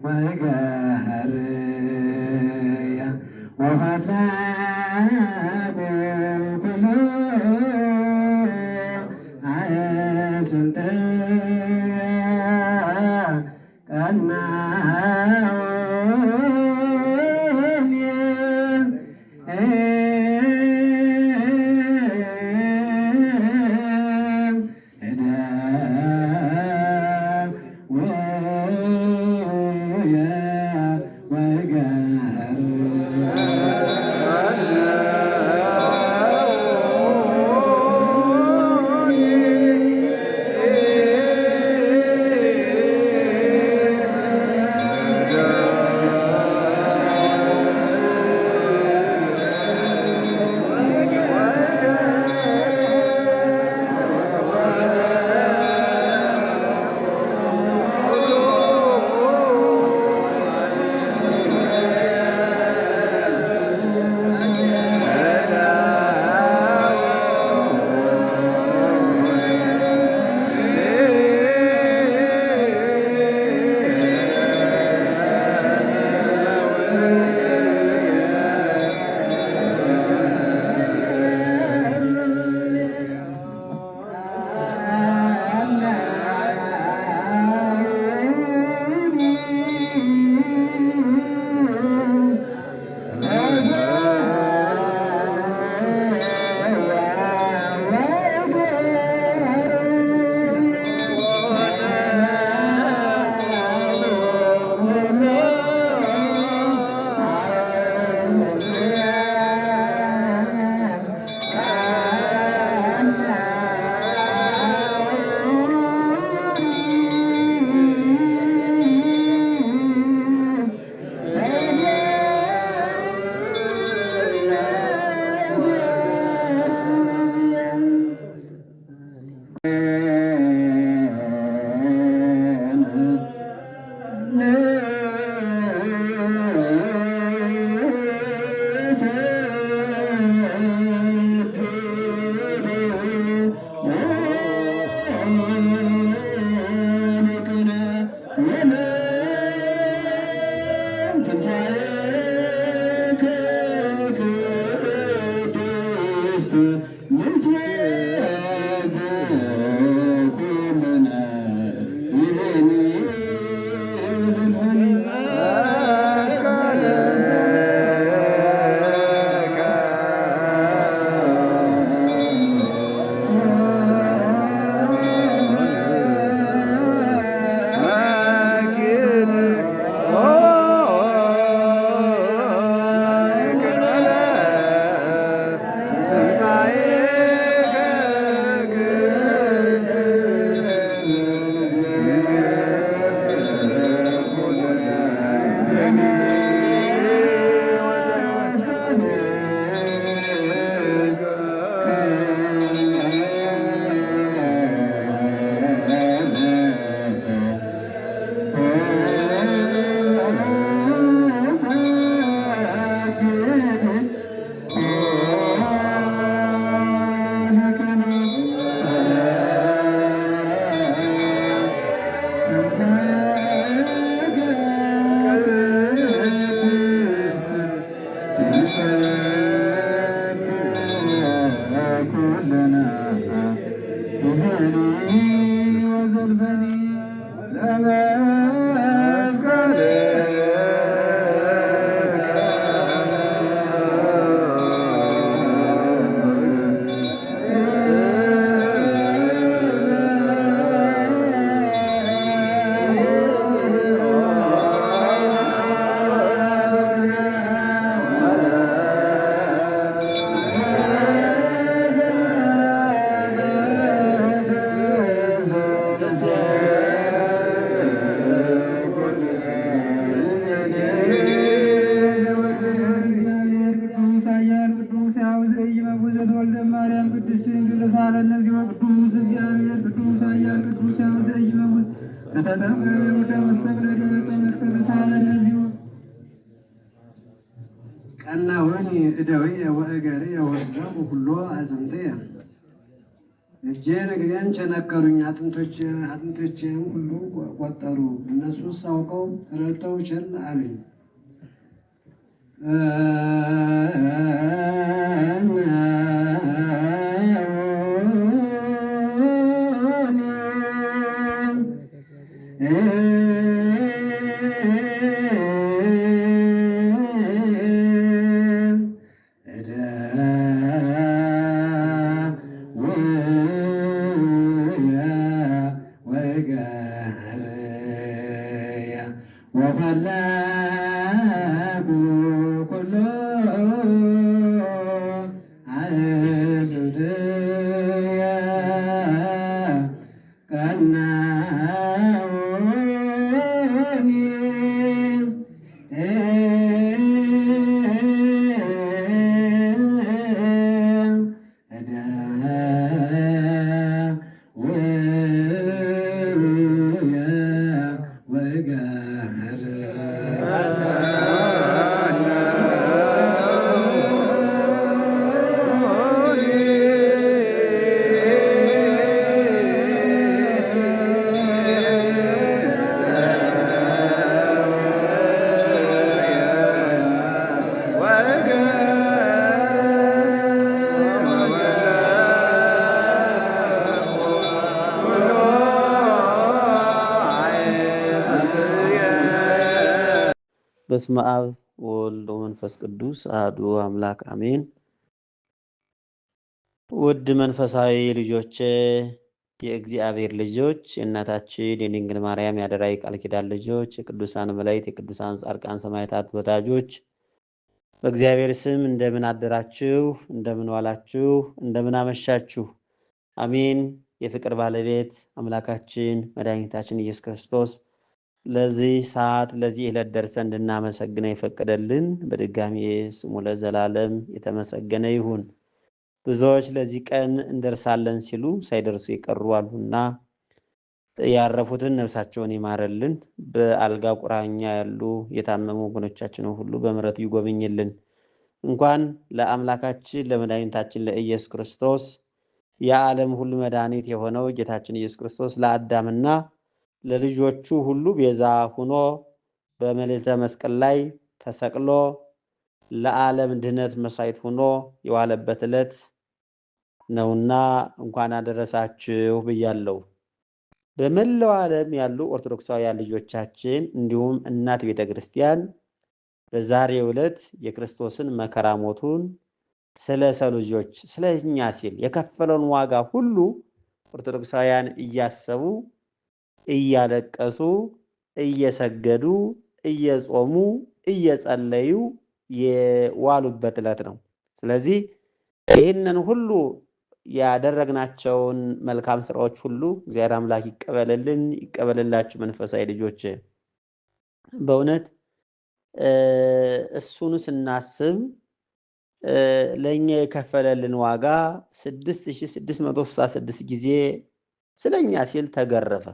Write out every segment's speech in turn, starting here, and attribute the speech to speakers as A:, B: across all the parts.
A: ወገርያ ወፈላጉ ኩሉ አዕጽምትየ ቀናሁኒ እደዊ ወእገሪ ወወድቁ ኩሎ አጽምትየ እጄን እግሬን ቸነከሩኝ፣ አጥንቶቼም ሁሉ ቆጠሩ። እነሱስ አውቀው ተረድተው ቸል አሉኝ።
B: በስመ አብ ወወልድ ወመንፈስ ቅዱስ አሐዱ አምላክ አሜን። ውድ መንፈሳዊ ልጆቼ፣ የእግዚአብሔር ልጆች፣ የእናታችን የድንግል ማርያም ያደራዊ ቃል ኪዳን ልጆች፣ የቅዱሳን መላእክት፣ የቅዱሳን ጻድቃን ሰማዕታት ወዳጆች በእግዚአብሔር ስም እንደምን አደራችሁ? እንደምን ዋላችሁ? እንደምን አመሻችሁ? አሜን። የፍቅር ባለቤት አምላካችን መድኃኒታችን ኢየሱስ ክርስቶስ ለዚህ ሰዓት ለዚህ ዕለት ደርሰን እንድናመሰግነው የፈቀደልን በድጋሚ ስሙ ለዘላለም የተመሰገነ ይሁን። ብዙዎች ለዚህ ቀን እንደርሳለን ሲሉ ሳይደርሱ የቀሩ አሉና ያረፉትን ነፍሳቸውን ይማረልን። በአልጋ ቁራኛ ያሉ የታመሙ ወገኖቻችንን ሁሉ በምሕረቱ ይጎብኝልን። እንኳን ለአምላካችን ለመድኃኒታችን ለኢየሱስ ክርስቶስ የዓለም ሁሉ መድኃኒት የሆነው ጌታችን ኢየሱስ ክርስቶስ ለአዳምና ለልጆቹ ሁሉ ቤዛ ሆኖ በመልዕልተ መስቀል ላይ ተሰቅሎ ለዓለም ድህነት መስዋዕት ሆኖ የዋለበት ዕለት ነውና እንኳን አደረሳችሁ ብያለሁ። በመላው ዓለም ያሉ ኦርቶዶክሳውያን ልጆቻችን እንዲሁም እናት ቤተ ክርስቲያን በዛሬው ዕለት የክርስቶስን መከራ ሞቱን ስለ ሰው ልጆች ስለኛ ሲል የከፈለውን ዋጋ ሁሉ ኦርቶዶክሳውያን እያሰቡ እያለቀሱ እየሰገዱ እየጾሙ እየጸለዩ የዋሉበት ዕለት ነው። ስለዚህ ይህንን ሁሉ ያደረግናቸውን መልካም ስራዎች ሁሉ እግዚአብሔር አምላክ ይቀበልልን፣ ይቀበልላችሁ። መንፈሳዊ ልጆች በእውነት እሱን ስናስብ ለእኛ የከፈለልን ዋጋ 6666 ጊዜ ስለኛ ሲል ተገረፈ።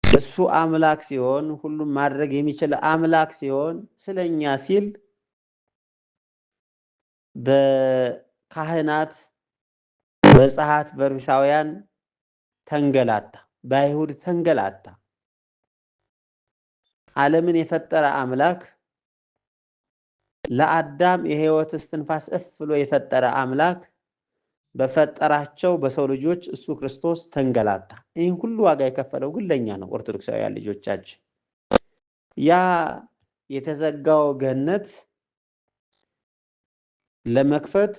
B: እሱ አምላክ ሲሆን ሁሉም ማድረግ የሚችል አምላክ ሲሆን ስለኛ ሲል በካህናት በጸሐፍት በፈሪሳውያን ተንገላታ፣ በአይሁድ ተንገላታ። ዓለምን የፈጠረ አምላክ ለአዳም የሕይወት እስትንፋስ እፍ ብሎ የፈጠረ አምላክ በፈጠራቸው በሰው ልጆች እሱ ክርስቶስ ተንገላታ። ይህን ሁሉ ዋጋ የከፈለው ግን ለኛ ነው። ኦርቶዶክሳውያን ልጆቻችን ያ የተዘጋው ገነት ለመክፈት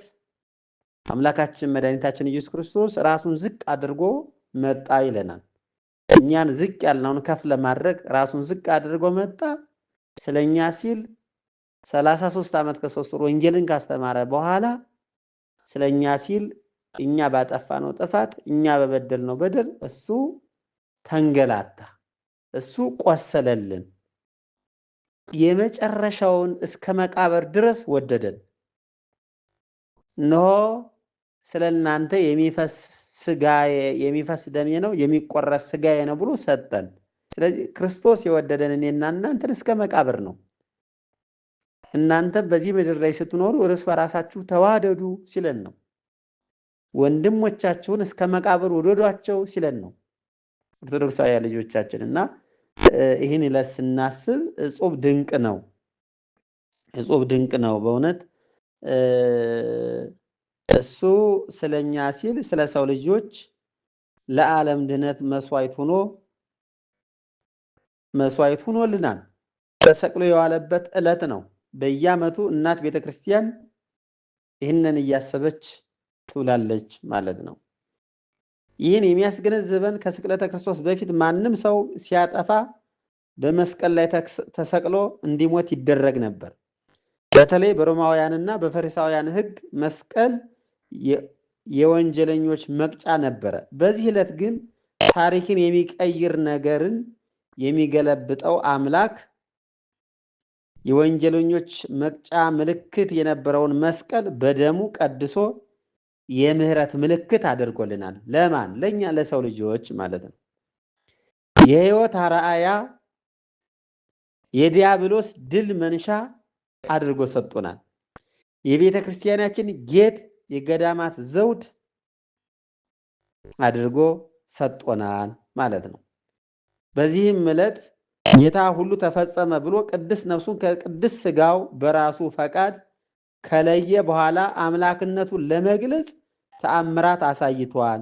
B: አምላካችን መድኃኒታችን ኢየሱስ ክርስቶስ ራሱን ዝቅ አድርጎ መጣ ይለናል። እኛን ዝቅ ያልነውን ከፍ ለማድረግ ራሱን ዝቅ አድርጎ መጣ። ስለኛ ሲል 33 ዓመት ከ3 ወር ወንጌልን ካስተማረ በኋላ ስለኛ ሲል እኛ ባጠፋነው ጥፋት እኛ በበደልነው በደል እሱ ተንገላታ፣ እሱ ቆሰለልን። የመጨረሻውን እስከ መቃብር ድረስ ወደደን። እነሆ ስለናንተ የሚፈስ ስጋዬ የሚፈስ ደሜ ነው የሚቆረስ ስጋዬ ነው ብሎ ሰጠን። ስለዚህ ክርስቶስ የወደደን እኔና እናንተን እስከ መቃብር ነው። እናንተ በዚህ ምድር ላይ ስትኖሩ እርስ በራሳችሁ ተዋደዱ ሲለን ነው። ወንድሞቻችሁን እስከ መቃብር ውደዷቸው ሲለን ነው ኦርቶዶክሳውያን ልጆቻችን። እና ይህን ዕለት ስናስብ እጹብ ድንቅ ነው፣ እጹብ ድንቅ ነው በእውነት እሱ ስለኛ ሲል ስለ ሰው ልጆች ለዓለም ድነት መስዋዕት ሆኖልናል። ተሰቅሎ የዋለበት ዕለት ነው። በየዓመቱ እናት ቤተክርስቲያን ይህንን እያሰበች ትውላለች ማለት ነው። ይህን የሚያስገነዝበን ከስቅለተ ክርስቶስ በፊት ማንም ሰው ሲያጠፋ በመስቀል ላይ ተሰቅሎ እንዲሞት ይደረግ ነበር። በተለይ በሮማውያንና በፈሪሳውያን ሕግ መስቀል የወንጀለኞች መቅጫ ነበረ። በዚህ ዕለት ግን ታሪክን የሚቀይር ነገርን የሚገለብጠው አምላክ የወንጀለኞች መቅጫ ምልክት የነበረውን መስቀል በደሙ ቀድሶ የምህረት ምልክት አድርጎልናል። ለማን? ለኛ ለሰው ልጆች ማለት ነው። የሕይወት አርአያ የዲያብሎስ ድል መንሻ አድርጎ ሰጥቶናል። የቤተ ክርስቲያናችን ጌጥ የገዳማት ዘውድ አድርጎ ሰጥቶናል ማለት ነው። በዚህም ዕለት ጌታ ሁሉ ተፈጸመ ብሎ ቅድስ ነፍሱን ከቅድስ ሥጋው በራሱ ፈቃድ ከለየ በኋላ አምላክነቱን ለመግለጽ ተአምራት አሳይቷል።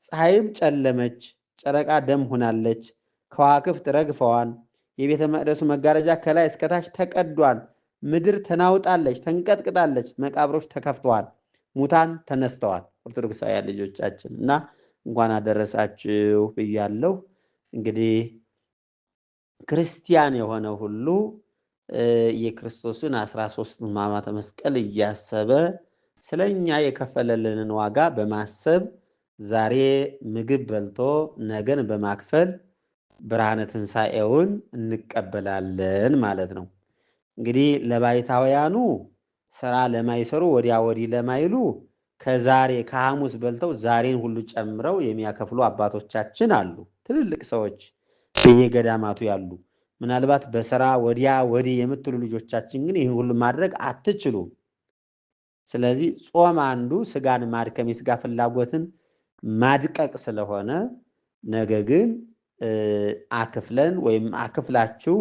B: ፀሐይም ጨለመች፣ ጨረቃ ደም ሆናለች፣ ከዋክብት ረግፈዋል፣ የቤተ መቅደሱ መጋረጃ ከላይ እስከታች ተቀዷል፣ ምድር ተናውጣለች፣ ተንቀጥቅጣለች፣ መቃብሮች ተከፍተዋል፣ ሙታን ተነስተዋል። ኦርቶዶክሳውያን ልጆቻችን እና እንኳን አደረሳችሁ ብያለሁ። እንግዲህ ክርስቲያን የሆነ ሁሉ የክርስቶስን 13 ሕማማተ መስቀል እያሰበ ስለኛ የከፈለልንን ዋጋ በማሰብ ዛሬ ምግብ በልቶ ነገን በማክፈል ብርሃነ ትንሣኤውን እንቀበላለን ማለት ነው። እንግዲህ ለባይታውያኑ ስራ ለማይሰሩ ወዲያ ወዲህ ለማይሉ ከዛሬ ከሐሙስ በልተው ዛሬን ሁሉ ጨምረው የሚያከፍሉ አባቶቻችን አሉ። ትልልቅ ሰዎች በየገዳማቱ ያሉ። ምናልባት በስራ ወዲያ ወዲህ የምትሉ ልጆቻችን ግን ይህን ሁሉ ማድረግ አትችሉም። ስለዚህ ጾም አንዱ ስጋን ማድከም የስጋ ፍላጎትን ማድቀቅ ስለሆነ ነገ ግን አክፍለን ወይም አክፍላችሁ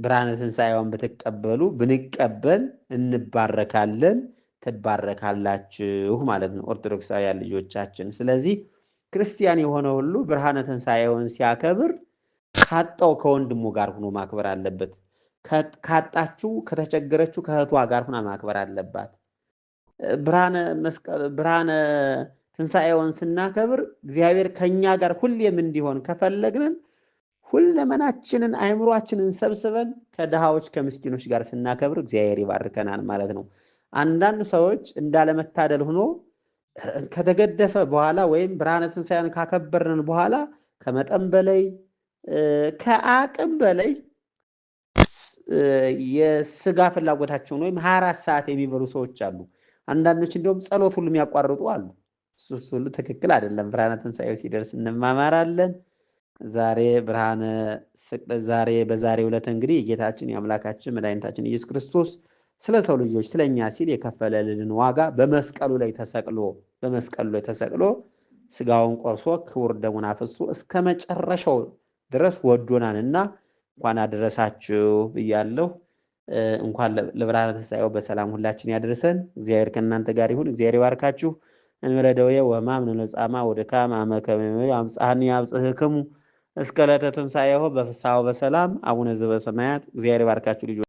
B: ብርሃነ ትንሣኤውን ብትቀበሉ ብንቀበል እንባረካለን፣ ትባረካላችሁ ማለት ነው ኦርቶዶክሳውያን ልጆቻችን። ስለዚህ ክርስቲያን የሆነ ሁሉ ብርሃነ ትንሣኤውን ሲያከብር ካጣው ከወንድሙ ጋር ሆኖ ማክበር አለበት። ካጣችው ከተቸገረችው ከእህቷ ጋር ሆና ማክበር አለባት። ብርሃነ ትንሣኤውን ስናከብር እግዚአብሔር ከኛ ጋር ሁሌም እንዲሆን ከፈለግንን ሁለመናችንን አእምሯችንን ሰብስበን ከድሃዎች ከምስኪኖች ጋር ስናከብር እግዚአብሔር ይባርከናል ማለት ነው። አንዳንድ ሰዎች እንዳለመታደል ሆኖ ከተገደፈ በኋላ ወይም ብርሃነ ትንሣኤውን ካከበርን በኋላ ከመጠን በላይ ከአቅም በላይ የስጋ ፍላጎታቸውን ወይም 24 ሰዓት የሚበሉ ሰዎች አሉ። አንዳንዶች እንደውም ጸሎት ሁሉ የሚያቋርጡ አሉ። እሱ ሁሉ ትክክል አይደለም። ብርሃነ ትንሣኤው ሲደርስ እንማማራለን። በዛሬው ዕለት እንግዲህ የጌታችን የአምላካችን መድኃኒታችን ኢየሱስ ክርስቶስ ስለ ሰው ልጆች ስለኛ ሲል የከፈለልን ዋጋ በመስቀሉ ላይ ተሰቅሎ ስጋውን ቆርሶ ክቡር ደሙን አፍሶ እስከ መጨረሻው ድረስ ወዶናልና እንኳን አደረሳችሁ ብያለሁ። እንኳን ለብርሃነ ትንሣኤው በሰላም ሁላችን ያደርሰን። እግዚአብሔር ከእናንተ ጋር ይሁን። እግዚአብሔር ይባርካችሁ። እንበለ ደዌ ወሕማም ንነጻማ ወድካም አመ ከመ አምጽሐኒ አብጽሕክሙ እስከ ዕለተ ትንሣኤሁ በፍስሐ ወበሰላም። አቡነ ዘበሰማያት። እግዚአብሔር ይባርካችሁ ልጆች።